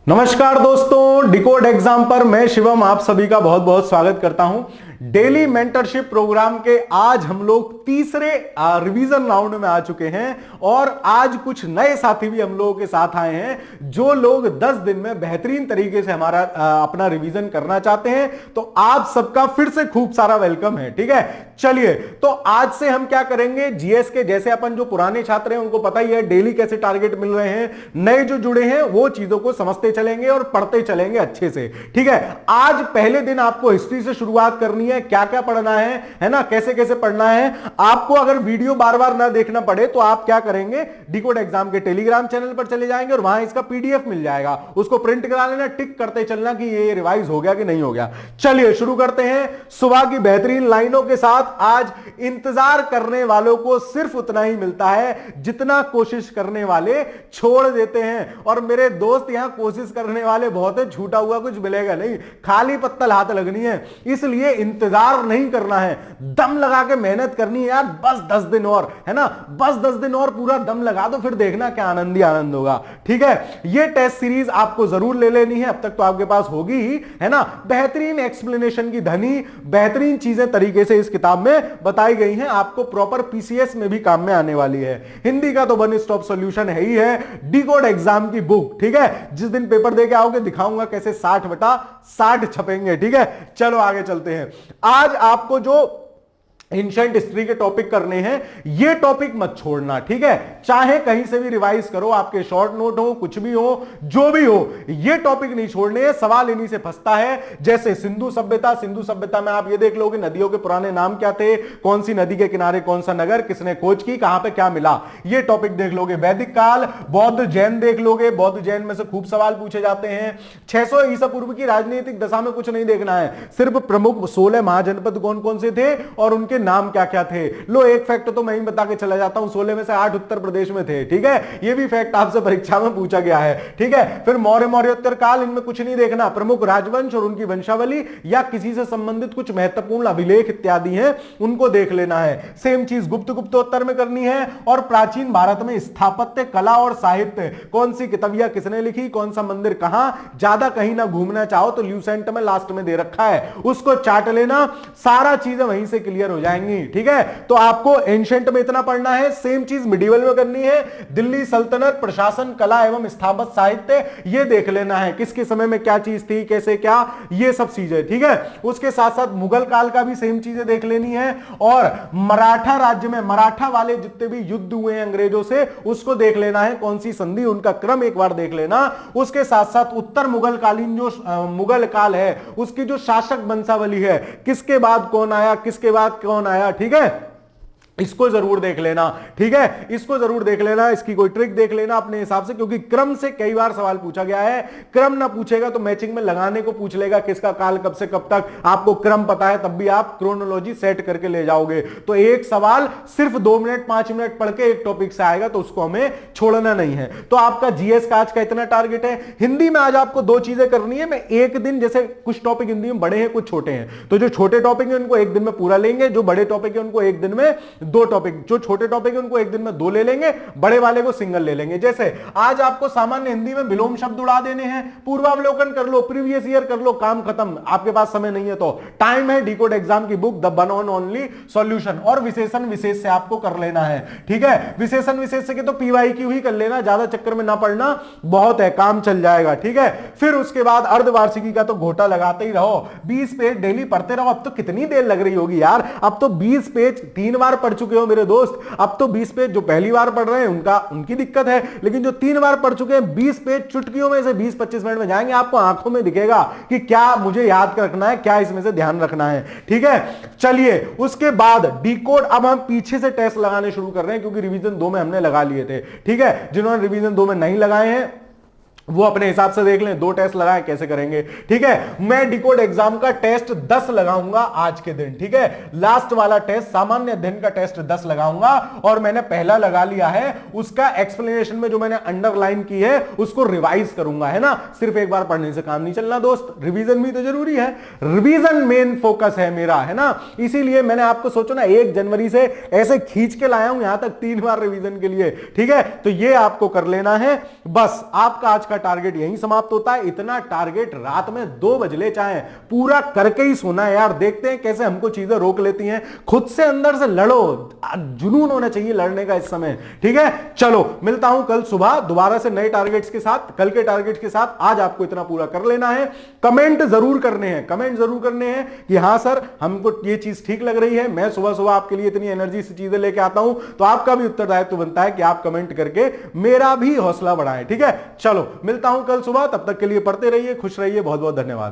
नमस्कार दोस्तों, decode exam पर मैं शिवम आप सभी का बहुत बहुत स्वागत करता हूं। डेली मेंटरशिप प्रोग्राम के आज हम लोग तीसरे रिवीजन राउंड में आ चुके हैं और आज कुछ नए साथी भी हम लोगों के साथ आए हैं जो लोग 10 दिन में बेहतरीन तरीके से हमारा अपना रिवीजन करना चाहते हैं। तो आप सबका फिर से खूब सारा वेलकम है। ठीक है, चलिए तो आज से हम क्या करेंगे, जीएस के जैसे अपन जो पुराने छात्र हैं उनको पता ही है डेली कैसे टारगेट मिल रहे हैं, नए जो जुड़े हैं वो चीजों को समझते चलेंगे और पढ़ते चलेंगे अच्छे से। ठीक है, आज पहले दिन आपको हिस्ट्री से शुरुआत करनी है, क्या क्या पढ़ना है ना, कैसे कैसे पढ़ना है। आपको अगर वीडियो बार बार ना देखना पड़े तो आप क्या करेंगे, डिकोड एग्जाम के टेलीग्राम चैनल पर चले जाएंगे और वहां इसका पीडीएफ मिल जाएगा, उसको प्रिंट करा लेना, टिक करते चलना कि ये रिवाइज हो गया कि नहीं हो गया। चलिए शुरू करते हैं सुबह की बेहतरीन लाइनों के साथ। आज इंतजार करने वालों को सिर्फ उतना ही मिलता है जितना कोशिश करने वाले छोड़ देते हैं। और मेरे दोस्त यहां कोशिश करने वाले बहुत है, छूटा हुआ कुछ मिलेगा नहीं, खाली पत्तल हाथ लगनी है। इसलिए इंतजार नहीं करना है, दम लगा के मेहनत करनी है यार। बस 10 दिन और है ना, बस 10 दिन और पूरा दम लगा दो, फिर देखना क्या आनंद ही आनंद होगा। ठीक है, ये टेस्ट सीरीज आपको जरूर ले लेनी है, अब तक तो आपके पास होगी ही है ना। बेहतरीन एक्सप्लेनेशन की धनी, बेहतरीन चीजें तरीके से इस किताब में बताई गई हैं, आपको प्रॉपर पीसीएस में भी काम में आने वाली है। हिंदी का तो वन स्टॉप सॉल्यूशन है ही है, डिकोड एग्जाम की बुक। ठीक है, जिस दिन पेपर देके आओगे दिखाऊंगा कैसे 60/60 छपेंगे। ठीक है, चलो आगे चलते हैं। आज आपको जो एंशिएंट हिस्ट्री के टॉपिक करने हैं, ये टॉपिक मत छोड़ना। ठीक है, चाहे कहीं से भी रिवाइज करो, आपके शॉर्ट नोट हो, कुछ भी हो, जो भी हो, ये टॉपिक नहीं छोड़ने हैं। सवाल इन्हीं से फंसता है, जैसे सिंधु सभ्यता। सिंधु सभ्यता में आप ये देख लोगे नदियों के पुराने नाम क्या थे, कौन सी नदी के किनारे कौन सा नगर, किसने खोज की, कहां पे क्या मिला, ये टॉपिक देख लोगे। वैदिक काल, बौद्ध जैन देख लोगे, बौद्ध जैन में से खूब सवाल पूछे जाते हैं। 600 ईसा पूर्व की राजनीतिक दशा में कुछ नहीं देखना है, सिर्फ प्रमुख 16 महाजनपद कौन कौन से थे और उनके नाम क्या क्या थे। लो एक फैक्ट तो मैं ही बता के चला जाता हूं, 16 में से 8 उत्तर प्रदेश में थे। ठीक है, ये भी फैक्ट आपसे परीक्षा में पूछा गया है। ठीक है, फिर मौर्य मौर्योत्तर काल, इनमें कुछ नहीं देखना, प्रमुख राजवंश और उनकी वंशावली या किसी से संबंधित कुछ महत्वपूर्ण अभिलेख इत्यादि हैं, उनको देख लेना है। सेम चीज गुप्त गुप्तोत्तर में करनी है। और प्राचीन भारत में स्थापत्य कला और साहित्य, कौन सी किताबियां किसने लिखी, कौन सा मंदिर कहां, ज्यादा कहीं ना घूमना चाहो तो ल्यूसेंट में लास्ट में दे रखा है, उसको चाट लेना, सारा चीजें वहीं से क्लियर हो जाएंगी। ठीक है, तो आपको एंशिएंट में इतना पढ़ना है। सेम चीज मिडिवल में करनी है, दिल्ली सल्तनत, प्रशासन, कला एवं स्थापत्य साहित्य, ये देख लेना है, किसके समय में क्या चीज थी, कैसे क्या, ये सब चीजें। ठीक है, उसके साथ साथ मुगल काल का भी सेम चीजें देख लेनी है। और मराठा राज्य में मराठा वाले जितने भी युद्ध हुए हैं अंग्रेजों से, उसको देख लेना है, कौन सी संधि, उनका क्रम एक बार देख लेना। उसके साथ साथ उत्तर मुगल कालीन जो मुगल काल है, उसकी जो शासक वंशावली है, किसके बाद कौन आया, किसके बाद कौन आया। ठीक है, इसको जरूर देख लेना। ठीक है, इसको जरूर देख लेना, इसकी कोई ट्रिक देख लेना अपने हिसाब से, क्योंकि क्रम से कई बार सवाल पूछा गया है। क्रम ना पूछेगा तो मैचिंग में लगाने को पूछ लेगा, किसका काल कब से कब तक, आपको क्रम पता है तब भी आप क्रोनोलॉजी सेट करके ले जाओगे। तो एक सवाल सिर्फ 2 मिनट 5 मिनट पढ़ के एक टॉपिक से आएगा, तो उसको हमें छोड़ना नहीं है। तो आपका जीएस का आज का इतना टारगेट है। हिंदी में आज आपको 2 चीजें करनी है। मैं एक दिन, जैसे कुछ टॉपिक हिंदी में बड़े हैं कुछ छोटे हैं, तो जो छोटे टॉपिक है उनको एक दिन में पूरा लेंगे, जो बड़े टॉपिक है उनको एक दिन में 2 टॉपिक, जो छोटे टॉपिक है उनको एक दिन में 2 ले लेंगे, बड़े वाले को सिंगल ले लेंगे। जैसे आज आपको सामान्य हिंदी में विलोम शब्द उड़ा देने हैं, पूर्वावलोकन कर लो, प्रीवियस ईयर कर लो, काम खत्म। आपके पास समय नहीं है तो टाइम है, डिकोड एग्जाम की book the one on only solution. और विशेषण विशेष से आपको कर लेना है। ठीक है, विशेषण विशेष से के तो पीवाईक्यू ही कर लेना, ज्यादा चक्कर में ना पड़ना, बहुत है, काम चल जाएगा। ठीक है, फिर उसके बाद अर्धवार्षिकी का तो घोटा लगाते ही रहो, 20 पेज डेली पढ़ते रहो। अब तो कितनी देर लग रही होगी यार, अब तो 20 पेज 3 बार पढ़ चुके हो मेरे दोस्त। अब तो 20 पेज जो पहली बार पढ़ रहे हैं उनकी दिक्कत है, लेकिन जो 3 बार पढ़ चुके हैं 20 पेज चुटकियों में से 20-25 मिनट में जाएंगे, आपको आंखों में दिखेगा कि क्या मुझे याद रखना है, क्या इसमें से ध्यान रखना है। ठीक है, चलिए उसके बाद डिकोड, अब हम पीछे से टेस्ट लगाने शुरू कर रहे हैं, क्योंकि रिवीजन 2 में हमने लगा लिए थे। ठीक है, जिन्होंने रिवीजन 2 में नहीं लगाए हैं वो अपने हिसाब से देख लें, 2 टेस्ट लगाएं कैसे करेंगे। ठीक है, मैं डिकोड एग्जाम का टेस्ट 10 लगाऊंगा आज के दिन। ठीक है, लास्ट वाला टेस्ट, सामान्य अध्ययन का टेस्ट 10 लगाऊंगा, और मैंने पहला लगा लिया है, उसका एक्सप्लेनेशन में जो मैंने अंडरलाइन की है उसको रिवाइज करूंगा, है ना। सिर्फ एक बार पढ़ने से काम नहीं चलना दोस्त, रिवीजन भी तो जरूरी है, रिवीजन मेन फोकस है मेरा, है ना। इसीलिए मैंने आपको सोचो ना 1 जनवरी से ऐसे खींच के लाया हूं यहां तक 3 बार रिवीजन के लिए। ठीक है, तो ये आपको कर लेना है। बस आपका आज का टारगेट यहीं समाप्त होता है। इतना टारगेट रात में 2 बज ले चाहे, पूरा करके ही सोना है यार। देखते हैं कैसे हमको चीजें रोक लेती हैं। खुद से अंदर से लड़ो, जुनून होना चाहिए लड़ने का इस समय, ठीक है। चलो मिलता हूं कल सुबह दोबारा से नए टारगेट्स के साथ, कल के टारगेट्स के साथ। आज आपको इतना पूरा कर लेना है। कमेंट जरूर करने हैं, कमेंट जरूर करने हैं कि हां सर हमको ये चीज ठीक लग रही है, मैं सुबह सुबह आपके लिए इतनी एनर्जी से चीजें लेके आता हूं। तो आपका भी उत्तरदायित्व बनता है कि आप कमेंट करके मेरा भी हौसला बढ़ाएं, ठीक है। चलो मिलता हूं कल सुबह, तब तक के लिए पढ़ते रहिए, खुश रहिए, बहुत बहुत धन्यवाद।